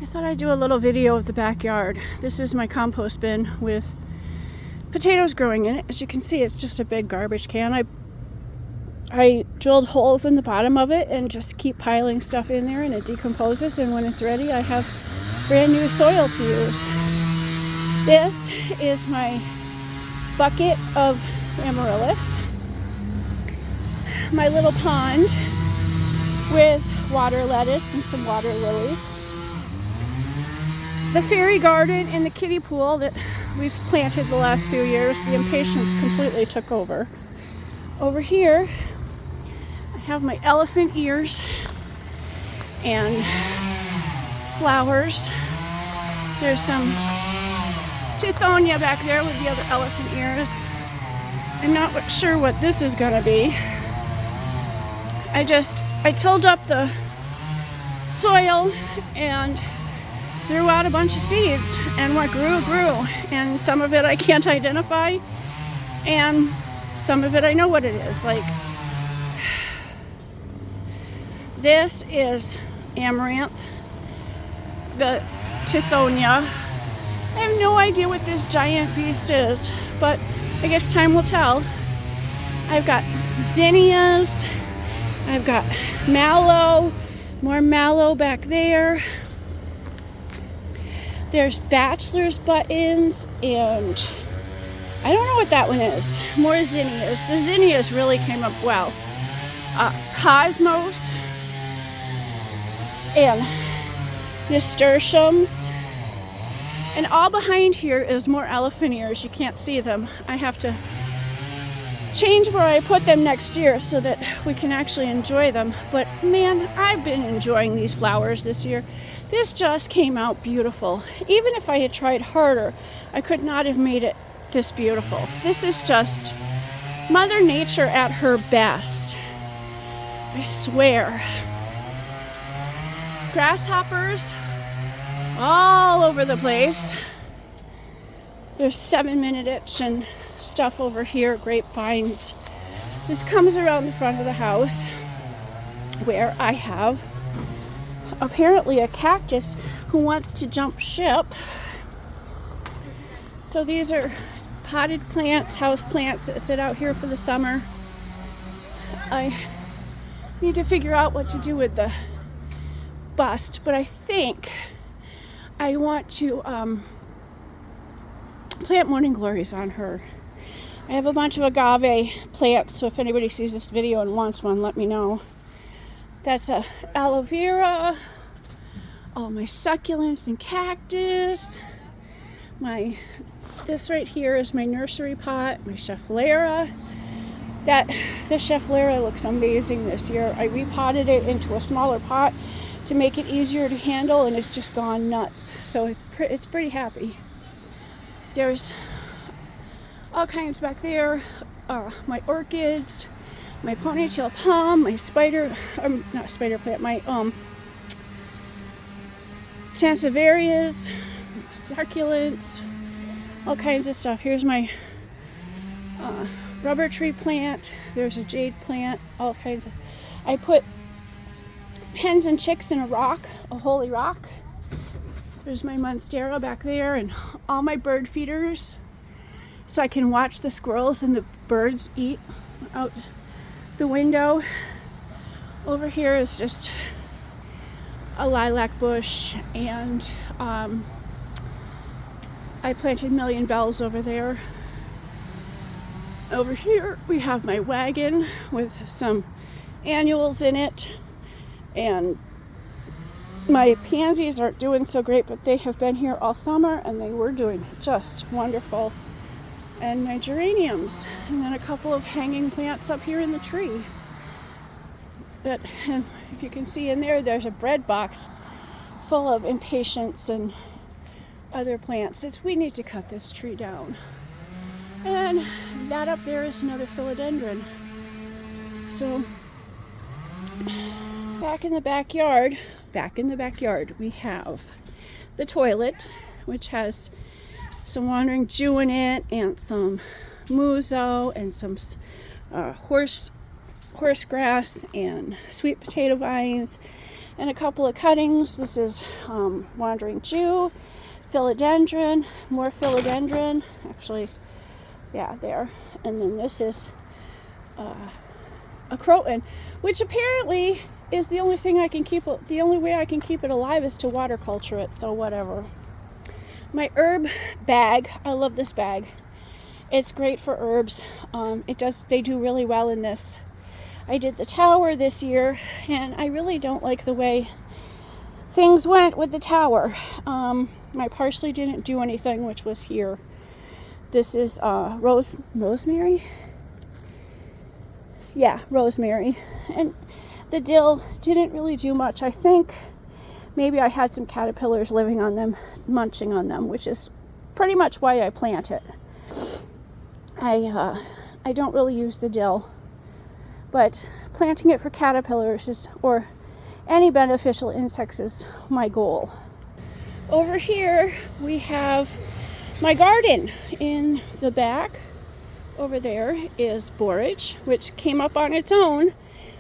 I thought I'd do a little video of the backyard. This is my compost bin with potatoes growing in it. As you can see, it's just a big garbage can. I drilled holes in the bottom of it and just keep piling stuff in there, and it decomposes, and when it's ready I have brand new soil to use. This is my bucket of amaryllis, my little pond with water lettuce and some water lilies, the fairy garden and the kiddie pool that we've planted the last few years. The impatiens completely took over. Over here I have my elephant ears and flowers. There's some tithonia back there with the other elephant ears. I'm not sure what this is gonna be. I tilled up the soil and threw out a bunch of seeds, and what grew, and some of it I can't identify, and some of it I know what it is. Like, this is amaranth, the tithonia. I have no idea what this giant beast is, but I guess time will tell. I've got zinnias, I've got mallow, more mallow back there. There's bachelor's buttons, and I don't know what that one is. More zinnias. The zinnias really came up well. Cosmos and nasturtiums. And all behind here is more elephant ears. You can't see them. I have to change where I put them next year so that we can actually enjoy them. But man, I've been enjoying these flowers this year. This just came out beautiful. Even if I had tried harder, I could not have made it this beautiful. This is just Mother Nature at her best. I swear. Grasshoppers all over the place. There's 7-minute itch and stuff over here, grapevines. This comes around the front of the house where I have apparently a cactus who wants to jump ship. So these are potted plants, house plants that sit out here for the summer. I need to figure out what to do with the bust, but I think I want to plant morning glories on her. I have a bunch of agave plants, so if anybody sees this video and wants one, let me know. That's a aloe vera, all my succulents and cactus. This right here is my nursery pot, my Schefflera. The Schefflera looks amazing this year. I repotted it into a smaller pot to make it easier to handle, and it's just gone nuts. So it's pretty happy. There's all kinds back there. My orchids, my ponytail palm, my my sansevierias, succulents, all kinds of stuff. Here's my rubber tree plant. There's a jade plant, all kinds of. I put hens and chicks in a holy rock. There's my monstera back there, and all my bird feeders, so I can watch the squirrels and the birds eat out the window. Over here is just a lilac bush, and I planted million bells over there. Over here we have my wagon with some annuals in it, and my pansies aren't doing so great, but they have been here all summer and they were doing just wonderful. And my geraniums, and then a couple of hanging plants up here in the tree. But if you can see in there, there's a bread box full of impatiens and other plants. We need to cut this tree down. And that up there is another philodendron. So back in the backyard, we have the toilet, which has some wandering Jew in it, and some muzo, and some horse grass, and sweet potato vines, and a couple of cuttings. This is Wandering Jew, philodendron, more philodendron. Actually, yeah, there. And then this is a croton, which apparently is the only thing I can keep. The only way I can keep it alive is to water culture it. So whatever. My herb bag. I love this bag. It's great for herbs. They do really well in this. I did the tower this year, and I really don't like the way things went with the tower. My parsley didn't do anything, which was here. This is rosemary. Yeah, rosemary. And the dill didn't really do much. I think maybe I had some caterpillars living on them, munching on them, which is pretty much why I plant it. I don't really use the dill, but planting it for caterpillars or any beneficial insects is my goal. Over here we have my garden. In the back over there is borage, which came up on its own.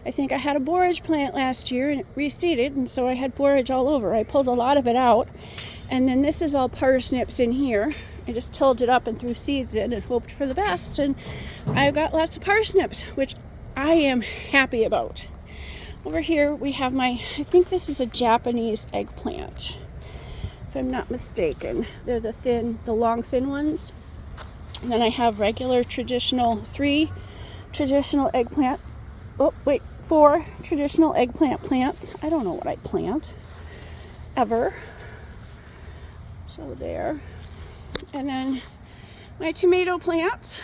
I think I had a borage plant last year and it reseeded, and so I had borage all over. I pulled a lot of it out, and then this is all parsnips in here. I just tilled it up and threw seeds in and hoped for the best, and I've got lots of parsnips, which I am happy about. Over here we have I think this is a Japanese eggplant, if I'm not mistaken. They're the long thin ones. And then I have three traditional eggplant. Oh, wait, 4 traditional eggplant plants. I don't know what I plant ever. So there. And then my tomato plants.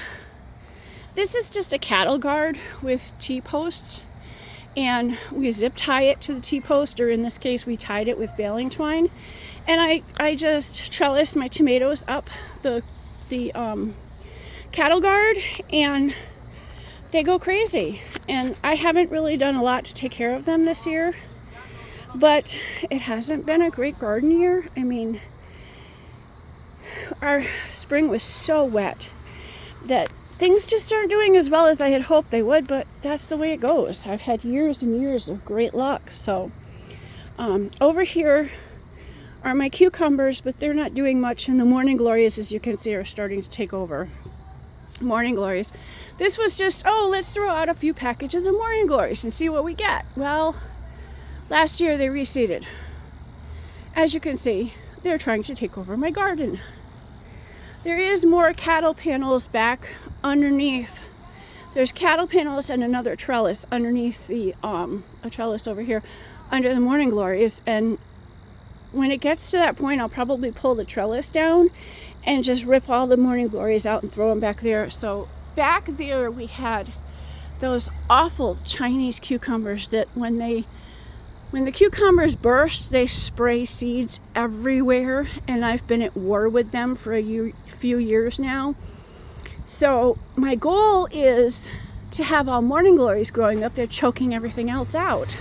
This is just a cattle guard with T-posts, and we zip tie it to the T-post, or in this case we tied it with baling twine. And I just trellised my tomatoes up the cattle guard, and they go crazy. And I haven't really done a lot to take care of them this year, but it hasn't been a great garden year. I mean, our spring was so wet that things just aren't doing as well as I had hoped they would, but that's the way it goes. I've had years and years of great luck. So over here are my cucumbers, but they're not doing much, and the morning glories, as you can see, are starting to take over. Morning glories. This was just, let's throw out a few packages of morning glories and see what we get. Well, last year they reseeded. As you can see, they're trying to take over my garden. There is more cattle panels back underneath. There's cattle panels and another trellis underneath a trellis over here under the morning glories, and when it gets to that point, I'll probably pull the trellis down and just rip all the morning glories out and throw them back there. So back there we had those awful Chinese cucumbers that when the cucumbers burst, they spray seeds everywhere, and I've been at war with them for a few years now. So my goal is to have all morning glories growing up there, choking everything else out.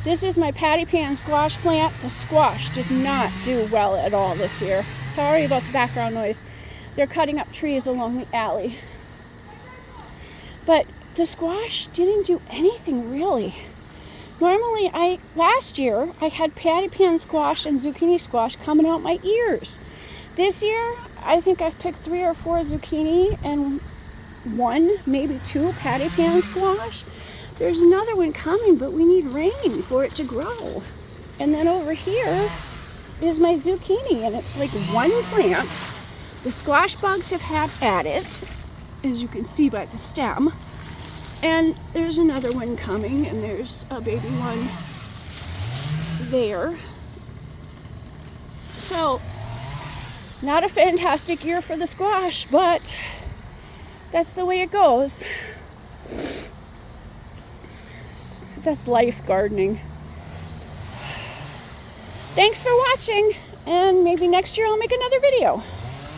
This is my patty pan squash plant. The squash did not do well at all this year. Sorry about the background noise. They're cutting up trees along the alley. But the squash didn't do anything really. Normally, last year, I had patty pan squash and zucchini squash coming out my ears. This year, I think I've picked 3 or 4 zucchini and 1, maybe 2 patty pan squash. There's another one coming, but we need rain for it to grow. And then over here is my zucchini, and it's like 1 plant. The squash bugs have had at it, as you can see by the stem. And there's another one coming, and there's a baby one there. So, not a fantastic year for the squash, but that's the way it goes. That's life gardening. Thanks for watching, and maybe next year I'll make another video.